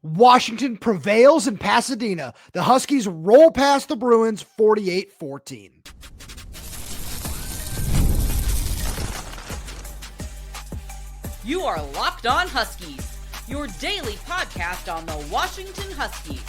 Washington prevails in Pasadena. The Huskies roll past the Bruins 48-14. You are Locked On Huskies, your daily podcast on the Washington Huskies,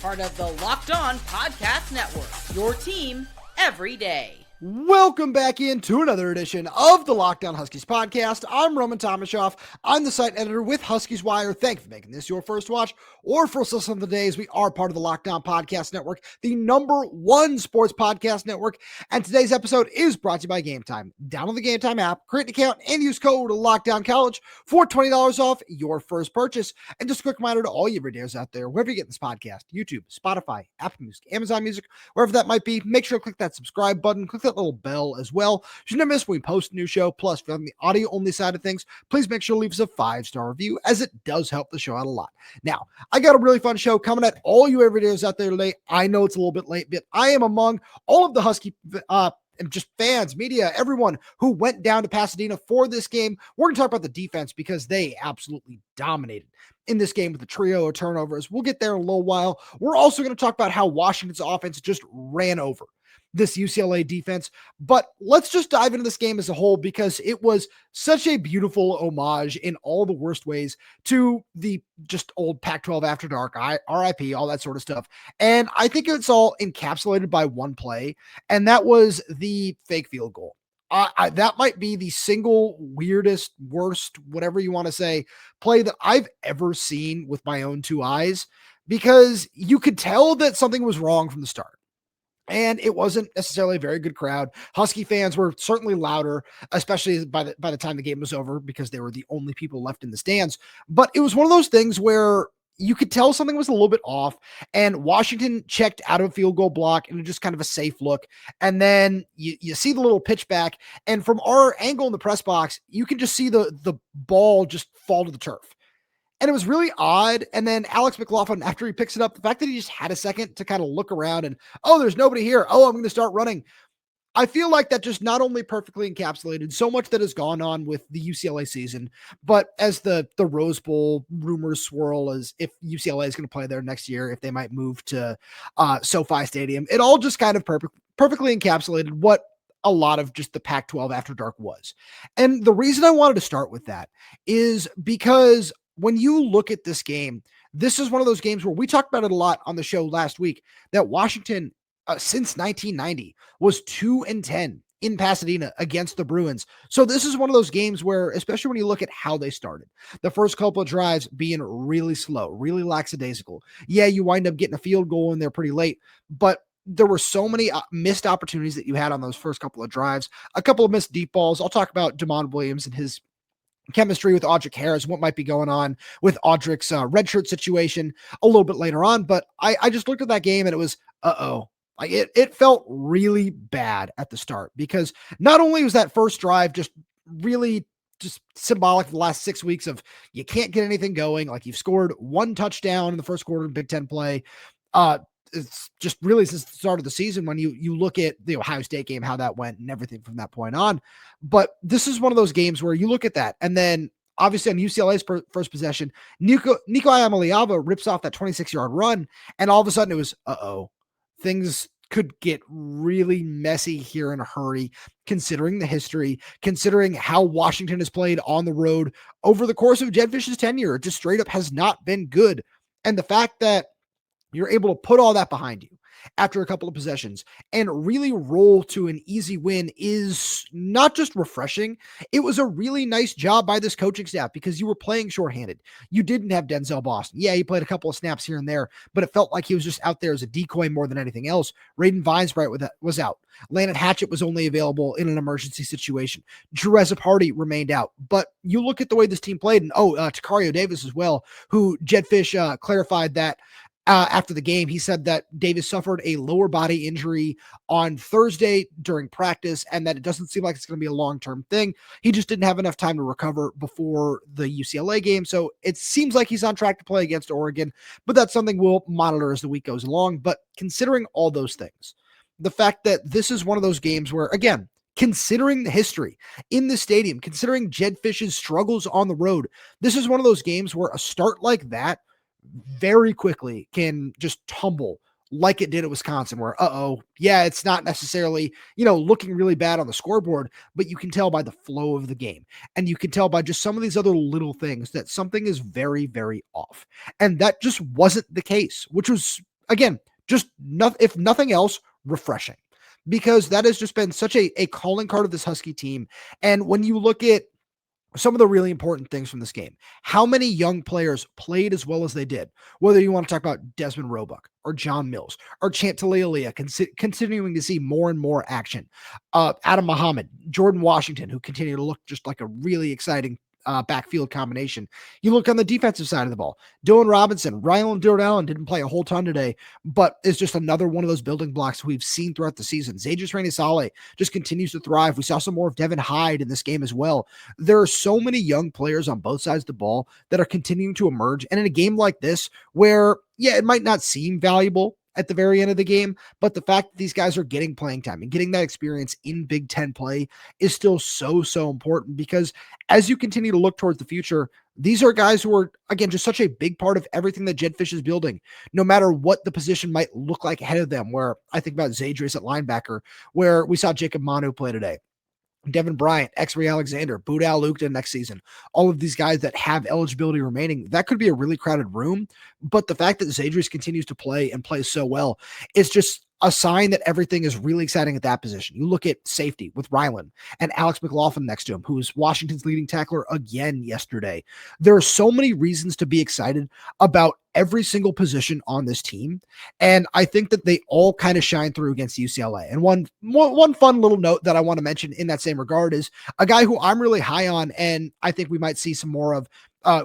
part of the Locked On Podcast Network, your team every day. Welcome back into another edition of the Locked On Huskies podcast. I'm Roman Tomashoff. I'm the site editor with Huskies Wire. Thank you for making this your first watch or first listen of the day, as we are part of the Locked On Podcast Network, the #1 sports podcast network. And today's episode is brought to you by Game Time. Download the Game Time app, create an account, and use code LOCKDOWNCollege for $20 off your first purchase. And just a quick reminder to all you videos out there, wherever you get this podcast, YouTube, Spotify, Apple Music, Amazon Music, wherever that might be, make sure to click that subscribe button, click that little bell as well. You never miss when we post a new show. Plus, if you're on the audio only side of things, please make sure to leave us a 5-star review, as it does help the show out a lot. Now, I got a really fun show coming at all you videos out there today. I know it's a little bit late, but I am among all of the Husky and just fans, media, everyone who went down to Pasadena for this game. We're going to talk about the defense because they absolutely dominated in this game with the trio of turnovers. We'll get there in a little while. We're also going to talk about how Washington's offense just ran over this UCLA defense. But let's just dive into this game as a whole, because it was such a beautiful homage in all the worst ways to the just old Pac-12 After Dark, RIP, all that sort of stuff. And I think it's all encapsulated by one play, and that was the fake field goal. That might be the single weirdest, worst, whatever you want to say, play that I've ever seen with my own two eyes, because you could tell that something was wrong from the start. And it wasn't necessarily a very good crowd. Husky fans were certainly louder, especially by the time the game was over, because they were the only people left in the stands. But it was one of those things where you could tell something was a little bit off, and Washington checked out of a field goal block, and just kind of a safe look. And then you see the little pitch back, and from our angle in the press box, you can just see the ball just fall to the turf. And it was really odd. And then Alex McLaughlin, after he picks it up, the fact that he just had a second to kind of look around and, oh, there's nobody here. Oh, I'm going to start running. I feel like that just not only perfectly encapsulated so much that has gone on with the UCLA season, but as the Rose Bowl rumors swirl as if UCLA is going to play there next year, if they might move to SoFi Stadium, it all just kind of perfectly encapsulated what a lot of just the Pac-12 After Dark was. And the reason I wanted to start with that is because when you look at this game, this is one of those games where we talked about it a lot on the show last week, that Washington, since 1990, was 2-10 in Pasadena against the Bruins. So this is one of those games where, especially when you look at how they started, the first couple of drives being really slow, really lackadaisical. Yeah, you wind up getting a field goal in there pretty late, but there were so many missed opportunities that you had on those first couple of drives, a couple of missed deep balls. I'll talk about Demond Williams and his chemistry with Audric Harris, what might be going on with Audric's redshirt situation a little bit later on. But I just looked at that game and it was, like it felt really bad at the start, because not only was that first drive just really just symbolic of the last 6 weeks of you can't get anything going. Like, you've scored one touchdown in the first quarter of Big Ten play. It's just really since the start of the season, when you look at the Ohio State game, how that went and everything from that point on. But this is one of those games where you look at that, and then obviously on UCLA's first possession, Nico Iamaleava rips off that 26-yard run, and all of a sudden it was, things could get really messy here in a hurry, considering the history, considering how Washington has played on the road over the course of Jedd Fisch's tenure. It just straight up has not been good. And the fact that you're able to put all that behind you after a couple of possessions and really roll to an easy win is not just refreshing. It was a really nice job by this coaching staff, because you were playing shorthanded. You didn't have Denzel Boston. Yeah, he played a couple of snaps here and there, but it felt like he was just out there as a decoy more than anything else. Raiden Vinesbright was out. Landon Hatchett was only available in an emergency situation. Drew Party remained out. But you look at the way this team played, and Takario Davis as well, who Jedd Fisch clarified that after the game. He said that Davis suffered a lower body injury on Thursday during practice, and that it doesn't seem like it's going to be a long-term thing. He just didn't have enough time to recover before the UCLA game. So it seems like he's on track to play against Oregon, but that's something we'll monitor as the week goes along. But considering all those things, the fact that this is one of those games where, again, considering the history in the stadium, considering Jedd Fisch's struggles on the road, this is one of those games where a start like that very quickly can just tumble like it did at Wisconsin, where, yeah, it's not necessarily, looking really bad on the scoreboard, but you can tell by the flow of the game. And you can tell by just some of these other little things that something is very, very off. And that just wasn't the case, which was, again, just if nothing else, refreshing. Because that has just been such a calling card of this Husky team. And when you look at some of the really important things from this game, how many young players played as well as they did, whether you want to talk about Dezmen Roebuck or John Mills or Taulealea, continuing to see more and more action. Adam Mohammed, Jordan Washington, who continue to look just like a really exciting backfield combination. You look on the defensive side of the ball, Dylan Robinson, Rylon Dillard-Allen didn't play a whole ton today, but is just another one of those building blocks we've seen throughout the season. Zaydrius Rainey-Sale just continues to thrive. We saw some more of Devin Hyde in this game as well. There are so many young players on both sides of the ball that are continuing to emerge. And in a game like this, where, yeah, it might not seem valuable at the very end of the game, but the fact that these guys are getting playing time and getting that experience in Big Ten play is still so important, because as you continue to look towards the future, these are guys who are, again, just such a big part of everything that Jedd Fisch is building, no matter what the position might look like ahead of them, where I think about Zaydrius at linebacker, where we saw Jacob Manu play today. Devin Bryant, Xe'ree Alexander, Budal Lukta next season, all of these guys that have eligibility remaining, that could be a really crowded room. But the fact that Zaydrius continues to play and plays so well is just a sign that everything is really exciting at that position. You look at safety with Rylon and Alex McLaughlin next to him, who was Washington's leading tackler again yesterday. There are so many reasons to be excited about every single position on this team. And I think that they all kind of shine through against UCLA. And one fun little note that I want to mention in that same regard is a guy who I'm really high on, and I think we might see some more of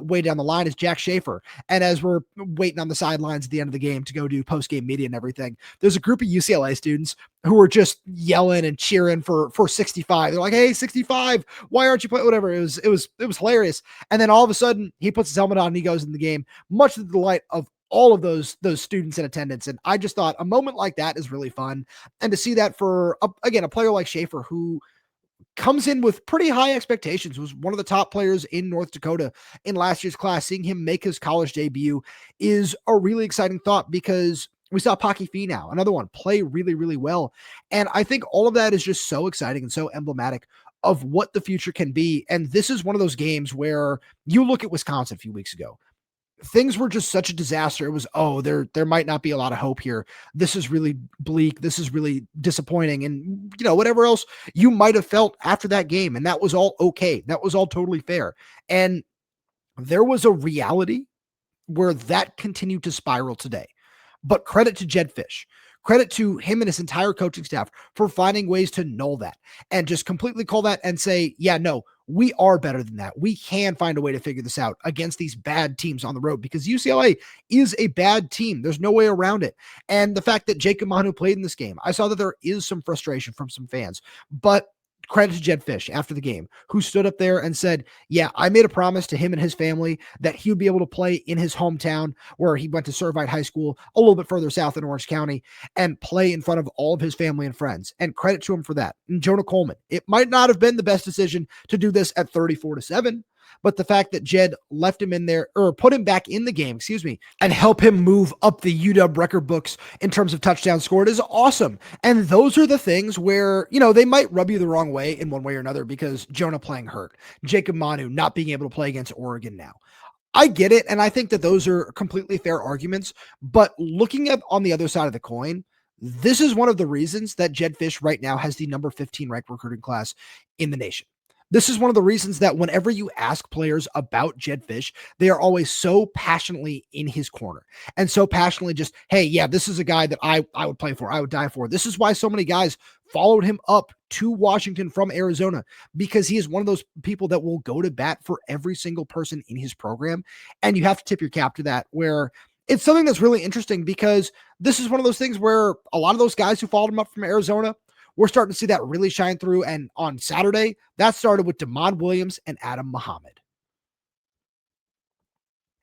way down the line, is Jack Schaefer. And as we're waiting on the sidelines at the end of the game to go do post-game media and everything, there's a group of UCLA students who are just yelling and cheering for 65. They're like, "Hey, 65, why aren't you playing?" Whatever. It was hilarious. And then all of a sudden he puts his helmet on and he goes in the game, much to the delight of all of those students in attendance. And I just thought a moment like that is really fun. And to see that for, again, a player like Schaefer, who comes in with pretty high expectations, was one of the top players in North Dakota in last year's class, seeing him make his college debut is a really exciting thought, because we saw Paki Finau, another one, play really, really well. And I think all of that is just so exciting and so emblematic of what the future can be. And this is one of those games where you look at Wisconsin a few weeks ago, things were just such a disaster. It was, there might not be a lot of hope here. This is really bleak. This is really disappointing. And, whatever else you might have felt after that game. And that was all okay. That was all totally fair. And there was a reality where that continued to spiral today. But credit to Jedd Fisch. Credit to him and his entire coaching staff for finding ways to null that and just completely call that and say, yeah, no, we are better than that. We can find a way to figure this out against these bad teams on the road, because UCLA is a bad team. There's no way around it. And the fact that Jacob Manu played in this game, I saw that there is some frustration from some fans, but credit to Jedd Fisch after the game, who stood up there and said, yeah, I made a promise to him and his family that he would be able to play in his hometown, where he went to Servite High School a little bit further south in Orange County, and play in front of all of his family and friends. And credit to him for that. And Jonah Coleman, it might not have been the best decision to do this at 34-7, but the fact that Jedd left him in there, or put him back in the game, and help him move up the UW record books in terms of touchdowns scored is awesome. And those are the things where, they might rub you the wrong way in one way or another, because Jonah playing hurt, Jacob Manu not being able to play against Oregon now. I get it. And I think that those are completely fair arguments, but looking at on the other side of the coin, this is one of the reasons that Jedd Fisch right now has the number 15 ranked recruiting class in the nation. This is one of the reasons that whenever you ask players about Jedd Fisch, they are always so passionately in his corner and so passionately just, hey, yeah, this is a guy that I would play for. I would die for. This is why so many guys followed him up to Washington from Arizona, because he is one of those people that will go to bat for every single person in his program. And you have to tip your cap to that, where it's something that's really interesting, because this is one of those things where a lot of those guys who followed him up from Arizona, we're starting to see that really shine through. And on Saturday, that started with Damon Williams and Adam Mohammed.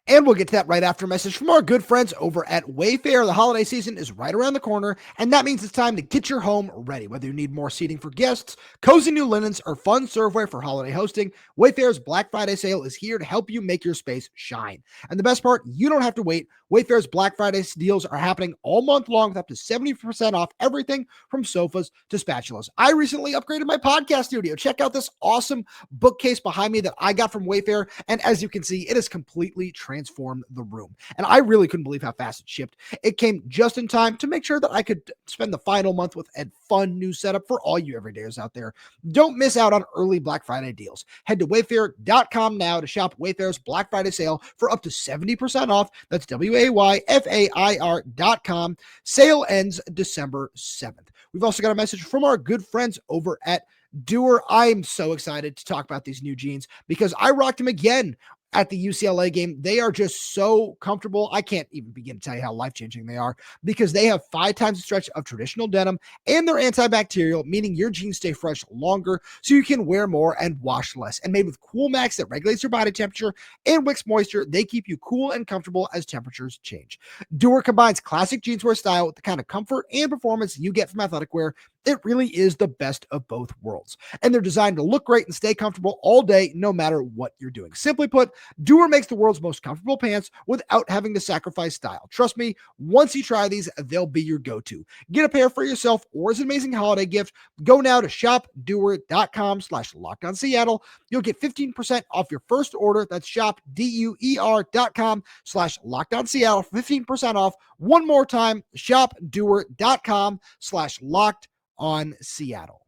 And we'll get to that right after a message from our good friends over at Wayfair. The holiday season is right around the corner, and that means it's time to get your home ready. Whether you need more seating for guests, cozy new linens, or fun serveware for holiday hosting, Wayfair's Black Friday sale is here to help you make your space shine. And the best part, you don't have to wait. Wayfair's Black Friday deals are happening all month long with up to 70% off everything from sofas to spatulas. I recently upgraded my podcast studio. Check out this awesome bookcase behind me that I got from Wayfair, and as you can see, it has completely transformed the room. And I really couldn't believe how fast it shipped. It came just in time to make sure that I could spend the final month with a fun new setup for all you everydayers out there. Don't miss out on early Black Friday deals. Head to wayfair.com now to shop Wayfair's Black Friday sale for up to 70% off. That's WAYFAIR.com. Sale ends December 7th. We've also got a message from our good friends over at Doer. I'm so excited to talk about these new jeans because I rocked them again at the UCLA game. They are just so comfortable. I can't even begin to tell you how life-changing they are because they have 5 times the stretch of traditional denim and they're antibacterial, meaning your jeans stay fresh longer so you can wear more and wash less. And made with Cool Max that regulates your body temperature and wicks moisture, they keep you cool and comfortable as temperatures change. Doer combines classic jeanswear style with the kind of comfort and performance you get from athletic wear. It really is the best of both worlds. And they're designed to look great and stay comfortable all day, no matter what you're doing. Simply put, Doer makes the world's most comfortable pants without having to sacrifice style. Trust me, once you try these, they'll be your go-to. Get a pair for yourself or as an amazing holiday gift. Go now to shopdoer.com/LockedOnSeattle. You'll get 15% off your first order. That's shopdoer.com/LockedOnSeattle for 15% off. One more time, shopdoer.com/LockedOnSeattle.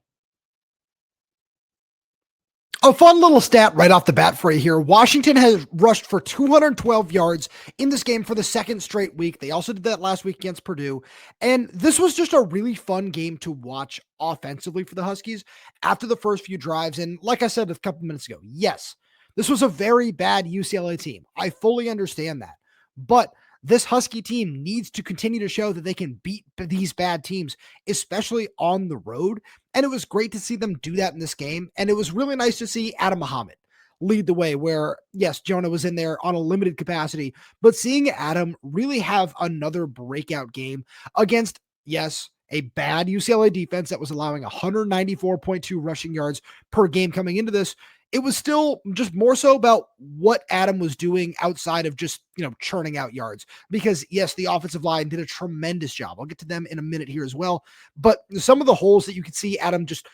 A fun little stat right off the bat for you here. Washington has rushed for 212 yards in this game for the second straight week. They also did that last week against Purdue. And this was just a really fun game to watch offensively for the Huskies after the first few drives. And like I said a couple minutes ago, yes, this was a very bad UCLA team. I fully understand that. But this Husky team needs to continue to show that they can beat these bad teams, especially on the road. And it was great to see them do that in this game. And it was really nice to see Adam Mohammed lead the way where, yes, Jonah was in there on a limited capacity, but seeing Adam really have another breakout game against, yes, a bad UCLA defense that was allowing 194.2 rushing yards per game coming into this. It was still just more so about what Adam was doing outside of just, churning out yards. Because yes, the offensive line did a tremendous job. I'll get to them in a minute here as well. But some of the holes that you could see Adam just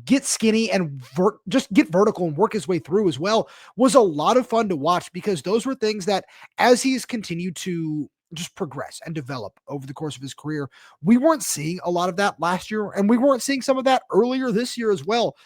get skinny and just get vertical and work his way through as well was a lot of fun to watch because those were things that as he's continued to just progress and develop over the course of his career, we weren't seeing a lot of that last year and we weren't seeing some of that earlier this year as well.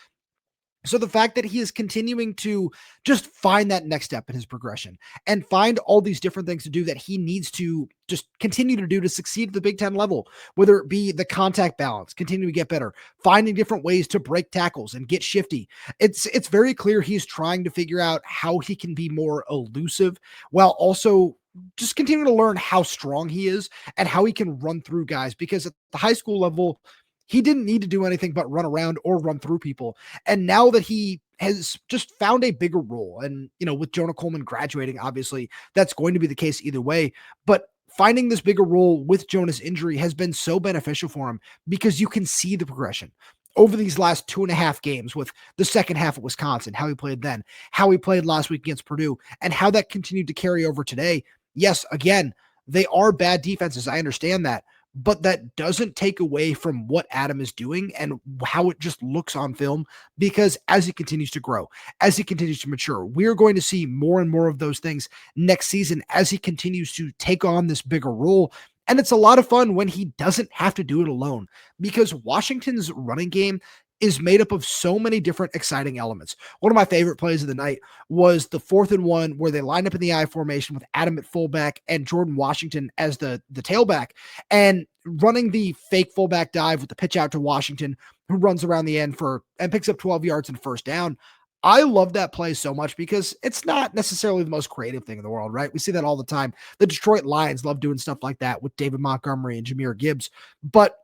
So the fact that he is continuing to just find that next step in his progression and find all these different things to do that he needs to just continue to do to succeed at the Big Ten level, whether it be the contact balance, continue to get better, finding different ways to break tackles and get shifty. It's very clear he's trying to figure out how he can be more elusive while also just continue to learn how strong he is and how he can run through guys, because at the high school level, he didn't need to do anything but run around or run through people. And now that he has just found a bigger role, and, with Jonah Coleman graduating, obviously that's going to be the case either way, but finding this bigger role with Jonah's injury has been so beneficial for him because you can see the progression over these last 2.5 games with the second half of Wisconsin, how he played then, how he played last week against Purdue, and how that continued to carry over today. Yes, again, they are bad defenses. I understand that. But that doesn't take away from what Adam is doing and how it just looks on film, because as he continues to grow, as he continues to mature, we're going to see more and more of those things next season as he continues to take on this bigger role. And it's a lot of fun when he doesn't have to do it alone, because Washington's running game is made up of so many different exciting elements. One of my favorite plays of the night was the 4th and 1 where they lined up in the I formation with Adam at fullback and Jordan Washington as the tailback, and running the fake fullback dive with the pitch out to Washington, who runs around the end and picks up 12 yards and first down. I love that play so much because it's not necessarily the most creative thing in the world, right? We see that all the time. The Detroit Lions love doing stuff like that with David Montgomery and Jahmyr Gibbs, but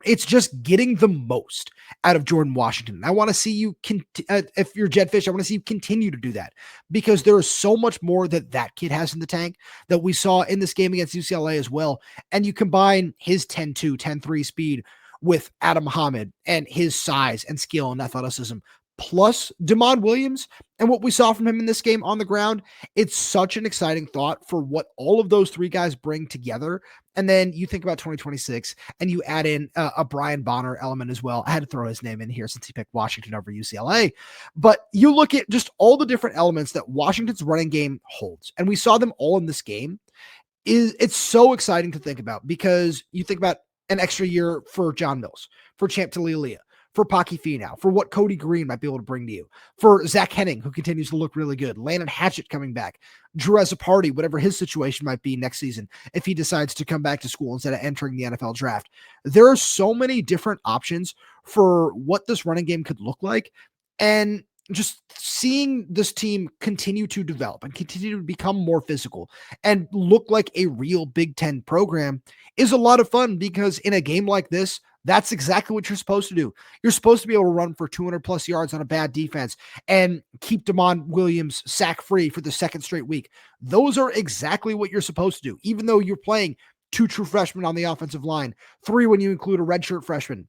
It's just getting the most out of Jordan Washington. I want to see you, if you're Jedd Fisch, I want to see you continue to do that, because there is so much more that kid has in the tank that we saw in this game against UCLA as well. And you combine his 10-2, 10-3 speed with Adam Mohammed and his size and skill and athleticism, plus Dezmen Williams and what we saw from him in this game on the ground. It's such an exciting thought for what all of those three guys bring together. And then you think about 2026 and you add in a Brian Bonner element as well. I had to throw his name in here since he picked Washington over UCLA. But you look at just all the different elements that Washington's running game holds, and we saw them all in this game. It's so exciting to think about, because you think about an extra year for John Mills, for Champ Taulealea, for Paki Finau, for what Cody Green might be able to bring to you, for Zach Henning, who continues to look really good, Landon Hatchett coming back, Drew Party, whatever his situation might be next season, if he decides to come back to school instead of entering the NFL draft. There are so many different options for what this running game could look like. And just seeing this team continue to develop and continue to become more physical and look like a real Big Ten program is a lot of fun, because in a game like this, that's exactly what you're supposed to do. You're supposed to be able to run for 200 plus yards on a bad defense and keep Dezmen Williams sack free for the second straight week. Those are exactly what you're supposed to do, even though you're playing 2 true freshmen on the offensive line, 3 when you include a redshirt freshman.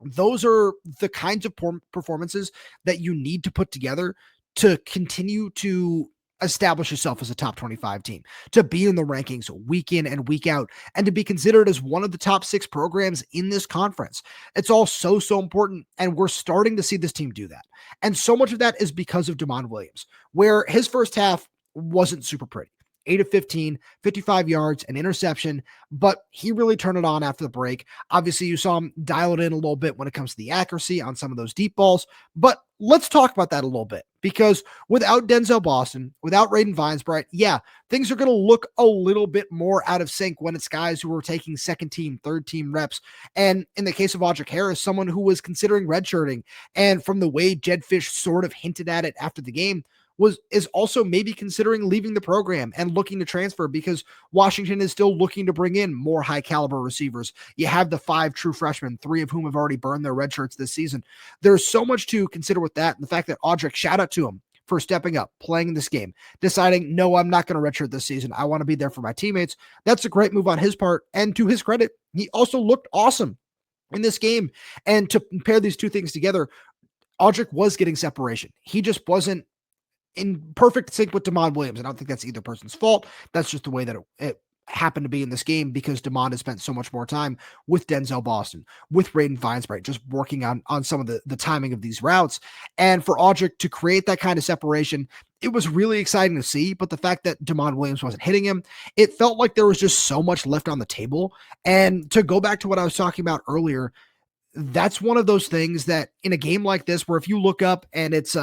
Those are the kinds of performances that you need to put together to continue to establish yourself as a top 25 team, to be in the rankings week in and week out, and to be considered as one of the top 6 programs in this conference. It's all so important, and we're starting to see this team do that. And so much of that is because of Dezmen Williams, where his first half wasn't super pretty. 8 of 15, 55 yards, an interception, but he really turned it on after the break. Obviously, you saw him dial it in a little bit when it comes to the accuracy on some of those deep balls, but let's talk about that a little bit, because without Denzel Boston, without Raiden Vinesbright, yeah, things are going to look a little bit more out of sync when it's guys who are taking second team, third team reps. And in the case of Audric Harris, someone who was considering redshirting, and from the way Jedd Fisch sort of hinted at it after the game, is also maybe considering leaving the program and looking to transfer, because Washington is still looking to bring in more high caliber receivers. You have the 5 true freshmen, 3 of whom have already burned their red shirts this season. There's so much to consider with that. And the fact that Audric, shout out to him for stepping up, playing this game, deciding, no, I'm not going to redshirt this season. I want to be there for my teammates. That's a great move on his part. And to his credit, he also looked awesome in this game. And to pair these two things together, Audric was getting separation. He just wasn't in perfect sync with Dezmen Williams. I don't think that's either person's fault. That's just the way that it happened to be in this game, because Dezmen has spent so much more time with Denzel Boston, with Raiden Vinesbright, just working on some of the timing of these routes. And for Audric to create that kind of separation, it was really exciting to see. But the fact that Dezmen Williams wasn't hitting him, it felt like there was just so much left on the table. And to go back to what I was talking about earlier, that's one of those things that in a game like this, where if you look up and it's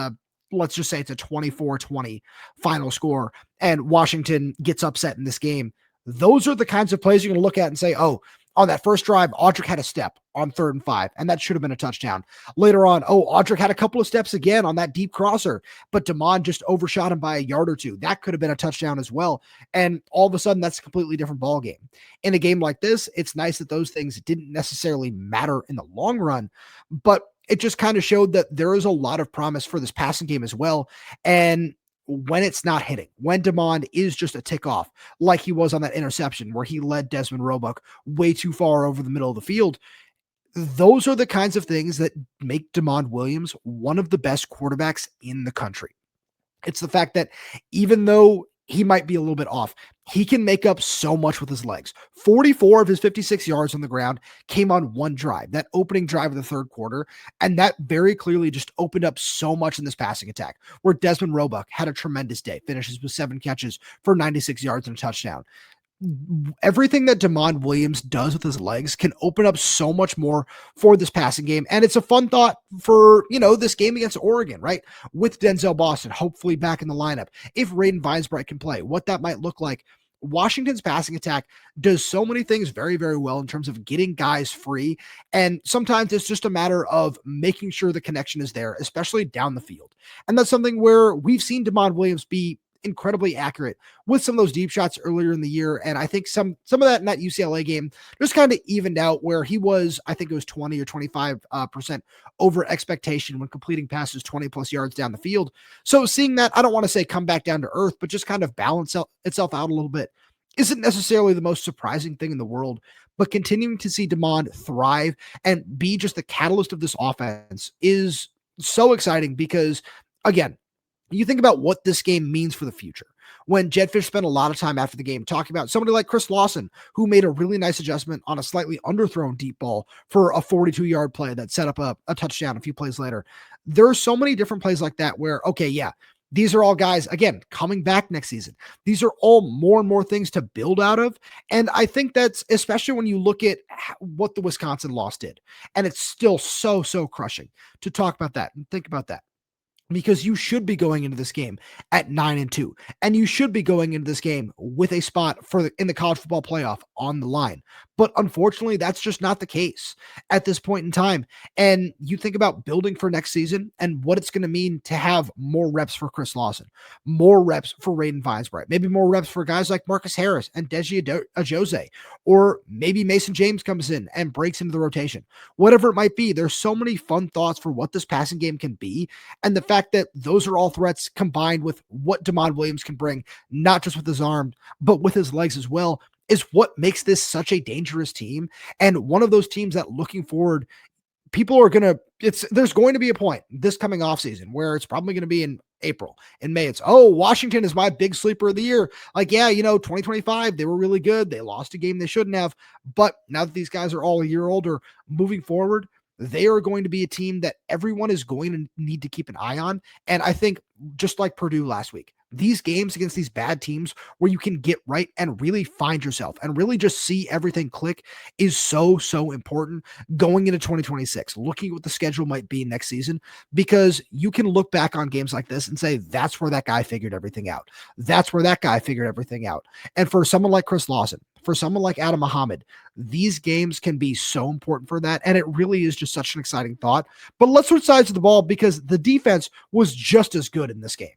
let's just say it's a 24-20 final score and Washington gets upset in this game, those are the kinds of plays you're going to look at and say, oh, on that first drive, Audric had a step on 3rd and 5, and that should have been a touchdown. Later on, oh, Audric had a couple of steps again on that deep crosser, but Dezmen just overshot him by a yard or 2. That could have been a touchdown as well. And all of a sudden, that's a completely different ball game. In a game like this, it's nice that those things didn't necessarily matter in the long run, but it just kind of showed that there is a lot of promise for this passing game as well. And when it's not hitting, when Dezmen is just a tick off, like he was on that interception where he led Dezmen Roebuck way too far over the middle of the field, those are the kinds of things that make Dezmen Williams one of the best quarterbacks in the country. It's the fact that even though he might be a little bit off, he can make up so much with his legs. 44 of his 56 yards on the ground came on one drive, that opening drive of the third quarter. And that very clearly just opened up so much in this passing attack, where Dezmen Roebuck had a tremendous day, finishes with 7 catches for 96 yards and a touchdown. Everything that Dezmen Williams does with his legs can open up so much more for this passing game. And it's a fun thought for, this game against Oregon, right? With Denzel Boston, hopefully back in the lineup. If Raiden Vinesbright can play, what that might look like. Washington's passing attack does so many things very, very well in terms of getting guys free. And sometimes it's just a matter of making sure the connection is there, especially down the field. And that's something where we've seen Dezmen Williams be incredibly accurate with some of those deep shots earlier in the year. And I think some of that in that UCLA game just kind of evened out where he was, I think it was 20 or 25% over expectation when completing passes 20 plus yards down the field. So seeing that, I don't want to say come back down to earth, but just kind of balance itself out a little bit isn't necessarily the most surprising thing in the world. But continuing to see Dezmen thrive and be just the catalyst of this offense is so exciting because, again, you think about what this game means for the future. When Jedd Fisch spent a lot of time after the game talking about somebody like Chris Lawson, who made a really nice adjustment on a slightly underthrown deep ball for a 42-yard play that set up a touchdown a few plays later. There are so many different plays like that where, okay, yeah, these are all guys, again, coming back next season. These are all more and more things to build out of. And I think that's, especially when you look at what the Wisconsin loss did, and it's still so crushing to talk about that and think about that. Because you should be going into this game at 9-2, and you should be going into this game with a spot in the college football playoff on the line. But unfortunately, that's just not the case at this point in time. And you think about building for next season and what it's going to mean to have more reps for Chris Lawson, more reps for Raiden Weisbreit, maybe more reps for guys like Marcus Harris and Deji Ajose, or maybe Mason James comes in and breaks into the rotation. Whatever it might be, there's so many fun thoughts for what this passing game can be. And the fact that those are all threats combined with what Demond Williams can bring, not just with his arm, but with his legs as well, is what makes this such a dangerous team. And one of those teams that looking forward, people are going to, there's going to be a point this coming off season where it's probably going to be in April. In May, it's, Washington is my big sleeper of the year. Like, yeah, 2025, they were really good. They lost a game they shouldn't have. But now that these guys are all a year older, moving forward, they are going to be a team that everyone is going to need to keep an eye on. And I think just like Purdue last week, these games against these bad teams where you can get right and really find yourself and really just see everything click is so important going into 2026, looking at what the schedule might be next season, because you can look back on games like this and say, that's where that guy figured everything out. That's where that guy figured everything out. And for someone like Chris Lawson, for someone like Adam Mohammed, these games can be so important for that. And it really is just such an exciting thought. But let's switch sides of the ball because the defense was just as good in this game.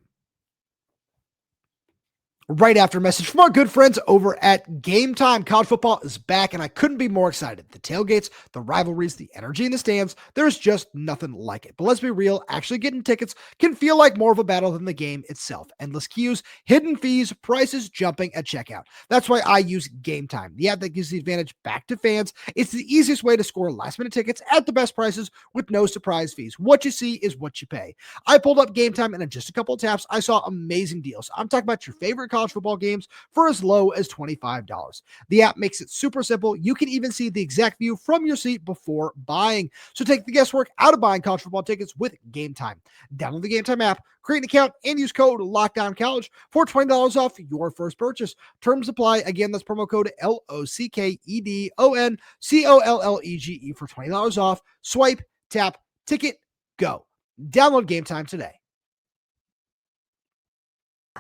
Right after a message from our good friends over at Game Time. College football is back, and I couldn't be more excited. The tailgates, the rivalries, the energy in the stands, there's just nothing like it. But let's be real, actually getting tickets can feel like more of a battle than the game itself. Endless queues, hidden fees, prices jumping at checkout. That's why I use Game Time, the app that gives the advantage back to fans. It's the easiest way to score last-minute tickets at the best prices with no surprise fees. What you see is what you pay. I pulled up Game Time, and in just a couple of taps, I saw amazing deals. I'm talking about your favorite college football games for as low as $25. The app makes it super simple. You can even see the exact view from your seat before buying. So take the guesswork out of buying college football tickets with Game Time. Download the Game Time app, create an account, and use code LOCKDOWNCollege for $20 off your first purchase. Terms apply. Again, that's promo code LOCKEDONCOLLEGE for $20 off. Swipe, tap, ticket, go. Download Game Time today.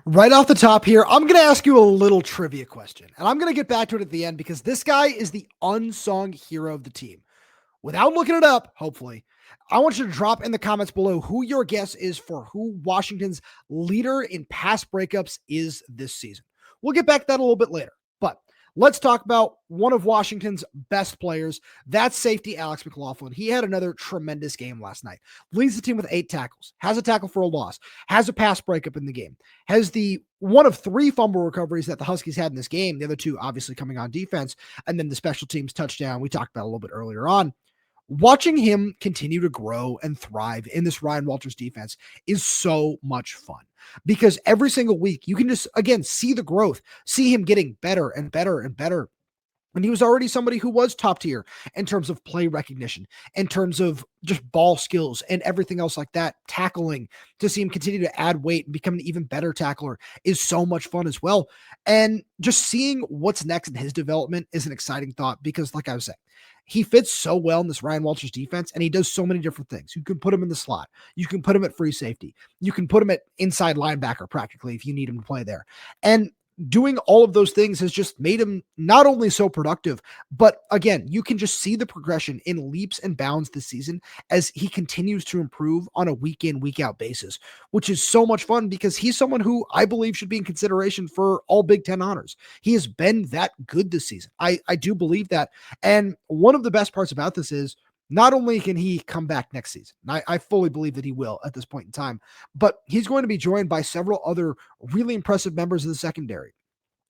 Right off the top here, I'm going to ask you a little trivia question, and I'm going to get back to it at the end because this guy is the unsung hero of the team. Without looking it up, hopefully, I want you to drop in the comments below who your guess is for who Washington's leader in pass breakups is this season. We'll get back to that a little bit later, but let's talk about one of Washington's best players. That's safety Alex McLaughlin. He had another tremendous game last night. Leads the team with 8 tackles, has a tackle for a loss, has a pass breakup in the game, has the one of 3 fumble recoveries that the Huskies had in this game, the other 2 obviously coming on defense, and then the special teams touchdown we talked about a little bit earlier on. Watching him continue to grow and thrive in this Ryan Walters defense is so much fun because every single week you can just, again, see the growth, see him getting better and better and better. And he was already somebody who was top tier in terms of play recognition, in terms of just ball skills and everything else like that. Tackling, to see him continue to add weight and become an even better tackler is so much fun as well. And just seeing what's next in his development is an exciting thought because, like I was saying, he fits so well in this Ryan Walters defense, and he does so many different things. You can put him in the slot. You can put him at free safety. You can put him at inside linebacker practically if you need him to play there. And doing all of those things has just made him not only so productive, but again, you can just see the progression in leaps and bounds this season as he continues to improve on a week in, week out basis, which is so much fun because he's someone who I believe should be in consideration for all Big Ten honors. He has been that good this season. I do believe that. And one of the best parts about this is not only can he come back next season, I fully believe that he will at this point in time, but he's going to be joined by several other really impressive members of the secondary.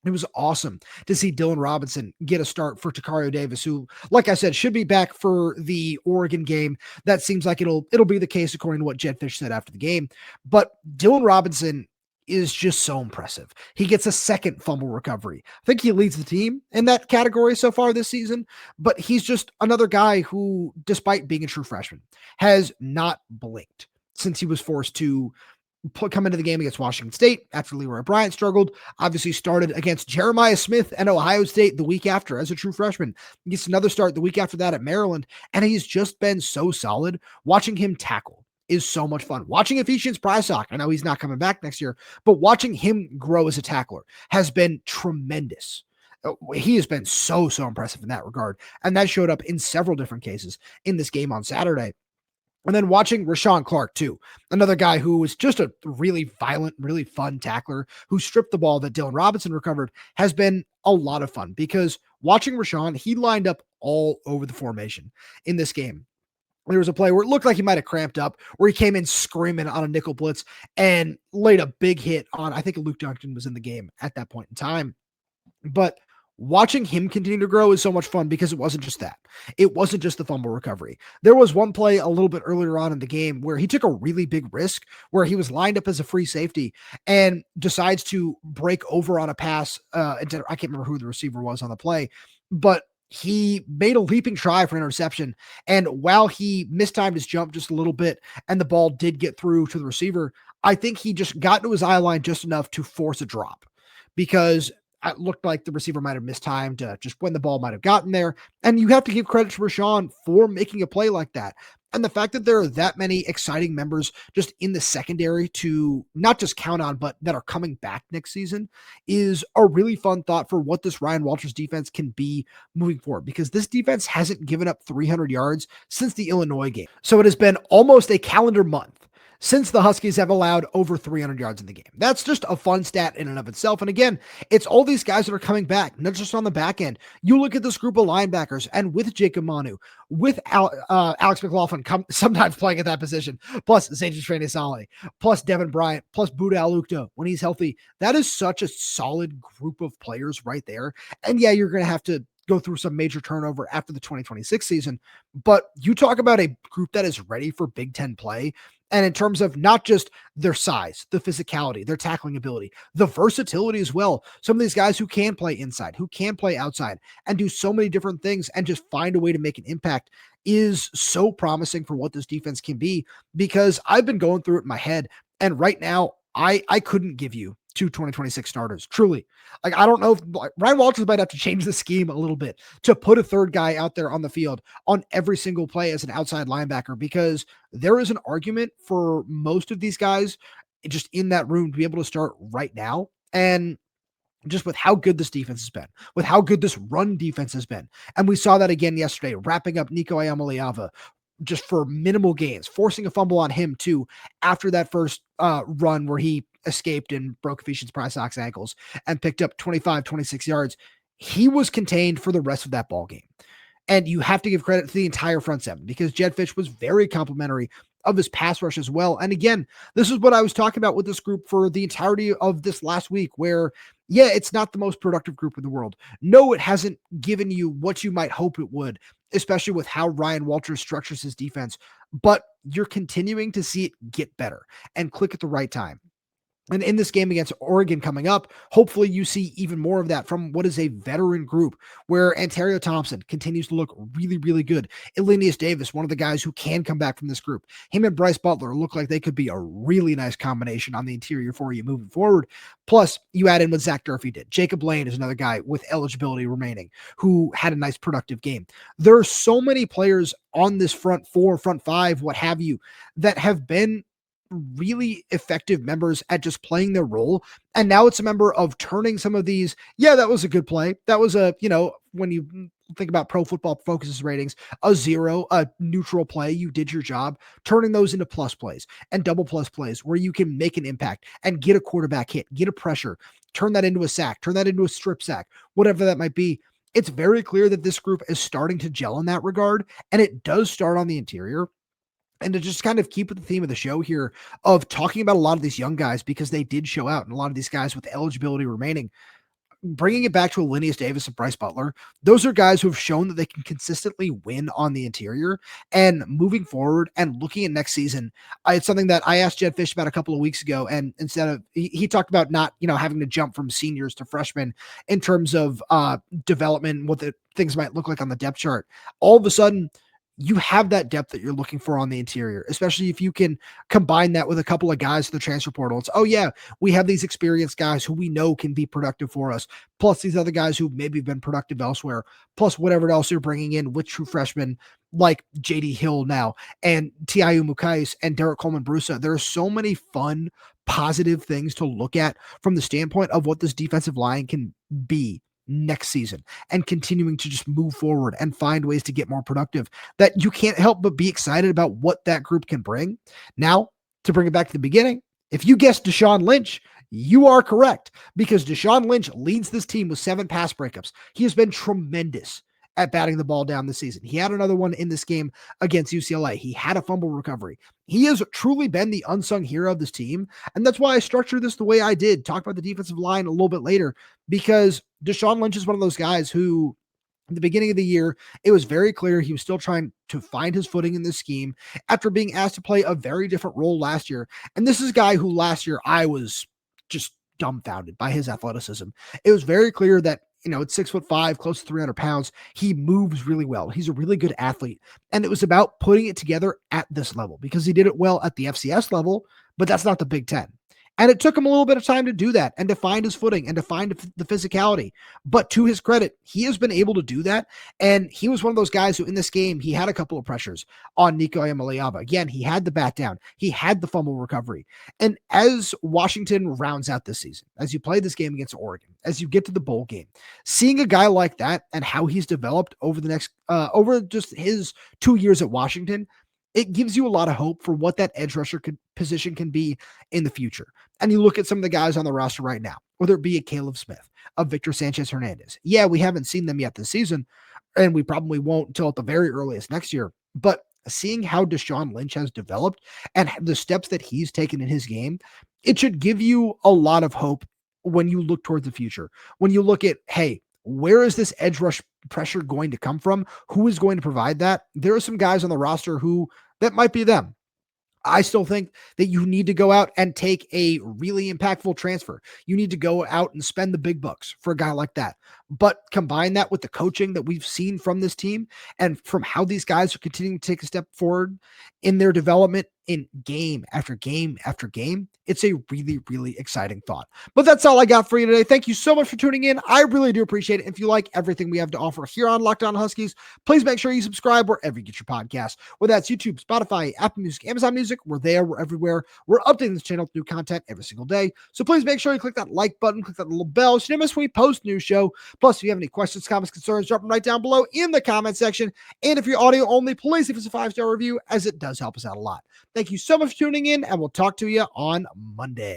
It was awesome to see Dylan Robinson get a start for Tacario Davis, who, like I said, should be back for the Oregon game. That seems like it'll be the case according to what Jedd Fisch said after the game. But Dylan Robinson is just so impressive. He gets a second fumble recovery. I think he leads the team in that category so far this season, but he's just another guy who, despite being a true freshman, has not blinked since he was forced to come into the game against Washington State after Leroy Bryant struggled. Obviously started against Jeremiah Smith and Ohio State the week after as a true freshman. He gets another start the week after that at Maryland, and he's just been so solid. Watching him tackle is so much fun. Watching Ephesians Prysock, I know he's not coming back next year, but watching him grow as a tackler has been tremendous. He has been so impressive in that regard, and that showed up in several different cases in this game on Saturday. And then watching Rahshawn Clark, too, another guy who was just a really violent, really fun tackler who stripped the ball that Dylan Robinson recovered, has been a lot of fun because watching Rahshawn, he lined up all over the formation in this game. There was a play where it looked like he might have cramped up, where he came in screaming on a nickel blitz and laid a big hit on, I think Luke Duncan was in the game at that point in time. But watching him continue to grow is so much fun because it wasn't just that. It wasn't just the fumble recovery. There was one play a little bit earlier on in the game where he took a really big risk, where he was lined up as a free safety and decides to break over on a pass. I can't remember who the receiver was on the play, but he made a leaping try for interception. And while he mistimed his jump just a little bit and the ball did get through to the receiver, I think he just got to his eye line just enough to force a drop because it looked like the receiver might have mistimed just when the ball might have gotten there. And you have to give credit to Rahshawn for making a play like that. And the fact that there are that many exciting members just in the secondary to not just count on, but that are coming back next season is a really fun thought for what this Ryan Walters defense can be moving forward, because this defense hasn't given up 300 yards since the Illinois game. So it has been almost a calendar month since the Huskies have allowed over 300 yards in the game. That's just a fun stat in and of itself. And again, it's all these guys that are coming back, not just on the back end. You look at this group of linebackers, and with Jacob Manu, with Alex McLaughlin sometimes playing at that position, plus Zaydrius Rainey-Sale, plus Devin Bryant, plus Buda Alukto when he's healthy. That is such a solid group of players right there. And yeah, you're going to have to go through some major turnover after the 2026 season, but you talk about a group that is ready for Big Ten play. And in terms of not just their size, the physicality, their tackling ability, the versatility as well. Some of these guys who can play inside, who can play outside and do so many different things and just find a way to make an impact is so promising for what this defense can be, because I've been going through it in my head. And right now I couldn't give you 2 2026 starters. Truly. Like, I don't know if Ryan Walters might have to change the scheme a little bit to put a third guy out there on the field on every single play as an outside linebacker, because there is an argument for most of these guys just in that room to be able to start right now. And just with how good this defense has been, with how good this run defense has been. And we saw that again yesterday, wrapping up Nico Iamaleava just for minimal gains, forcing a fumble on him too after that first run where he escaped and broke Ephesians Prysock's ankles and picked up 26 yards. He was contained for the rest of that ball game. And you have to give credit to the entire front seven, because Jedd Fisch was very complimentary of his pass rush as well. And again, this is what I was talking about with this group for the entirety of this last week, where, yeah, it's not the most productive group in the world. No, it hasn't given you what you might hope it would, especially with how Ryan Walters structures his defense, but you're continuing to see it get better and click at the right time. And in this game against Oregon coming up, hopefully you see even more of that from what is a veteran group, where Ontario Thompson continues to look really, really good. Elenius Davis, one of the guys who can come back from this group. Him and Bryce Butler look like they could be a really nice combination on the interior for you moving forward. Plus, you add in what Zach Durfee did. Jacob Lane is another guy with eligibility remaining who had a nice productive game. There are so many players on this front four, front five, what have you, that have been really effective members at just playing their role. And now it's a member of turning some of these, yeah, that was a good play. That was a, when you think about Pro Football Focus's ratings, a 0, a neutral play, you did your job, turning those into plus plays and double plus plays where you can make an impact and get a quarterback hit, get a pressure, turn that into a sack, turn that into a strip sack, whatever that might be. It's very clear that this group is starting to gel in that regard, and it does start on the interior. And to just kind of keep with the theme of the show here of talking about a lot of these young guys because they did show out, and a lot of these guys with eligibility remaining, bringing it back to Linneas Davis and Bryce Butler, those are guys who have shown that they can consistently win on the interior. And moving forward and looking at next season, it's something that I asked Jedd Fisch about a couple of weeks ago. And instead of, he talked about not, having to jump from seniors to freshmen in terms of development, what the things might look like on the depth chart. All of a sudden, you have that depth that you're looking for on the interior, especially if you can combine that with a couple of guys in the transfer portal. It's, oh yeah, we have these experienced guys who we know can be productive for us, plus these other guys who maybe have been productive elsewhere, plus whatever else you're bringing in with true freshmen like J.D. Hill now and Tiayu Mukais and Derek Coleman-Brusa. There are so many fun, positive things to look at from the standpoint of what this defensive line can be next season and continuing to just move forward and find ways to get more productive, that you can't help but be excited about what that group can bring. Now, to bring it back to the beginning, if you guessed Deshaun Lynch, you are correct, because Deshaun Lynch leads this team with 7 pass breakups. He has been tremendous at batting the ball down this season. He had another one in this game against UCLA. He had a fumble recovery. He has truly been the unsung hero of this team. And that's why I structured this the way I did. Talk about the defensive line a little bit later, because Deshaun Lynch is one of those guys who, at the beginning of the year, it was very clear he was still trying to find his footing in this scheme after being asked to play a very different role last year. And this is a guy who last year I was just dumbfounded by his athleticism. It was very clear that, it's 6'5", close to 300 pounds. He moves really well. He's a really good athlete. And it was about putting it together at this level, because he did it well at the FCS level, but that's not the Big Ten. And it took him a little bit of time to do that and to find his footing and to find the physicality. But to his credit, he has been able to do that. And he was one of those guys who in this game, he had a couple of pressures on Nico Amaliaba. Again, he had the bat down. He had the fumble recovery. And as Washington rounds out this season, as you play this game against Oregon, as you get to the bowl game, seeing a guy like that and how he's developed over the next, over just his 2 years at Washington, it gives you a lot of hope for what that edge rusher position can be in the future. And you look at some of the guys on the roster right now, whether it be a Caleb Smith, a Victor Sanchez-Hernandez. Yeah, we haven't seen them yet this season, and we probably won't until at the very earliest next year. But seeing how Deshaun Lynch has developed and the steps that he's taken in his game, it should give you a lot of hope when you look towards the future. When you look at, hey, where is this edge rush pressure going to come from? Who is going to provide that? There are some guys on the roster who that might be them. I still think that you need to go out and take a really impactful transfer. You need to go out and spend the big bucks for a guy like that. But combine that with the coaching that we've seen from this team and from how these guys are continuing to take a step forward in their development in game after game after game. It's a really, really exciting thought. But that's all I got for you today. Thank you so much for tuning in. I really do appreciate it. If you like everything we have to offer here on Locked On Huskies, please make sure you subscribe wherever you get your podcasts, whether that's YouTube, Spotify, Apple Music, Amazon Music. We're there. We're everywhere. We're updating this channel with new content every single day. So please make sure you click that like button, click that little bell so you don't miss when we post new show. Plus, if you have any questions, comments, concerns, drop them right down below in the comment section. And if you're audio only, please leave us a 5-star review, as it does help us out a lot. Thank you so much for tuning in, and we'll talk to you on Monday.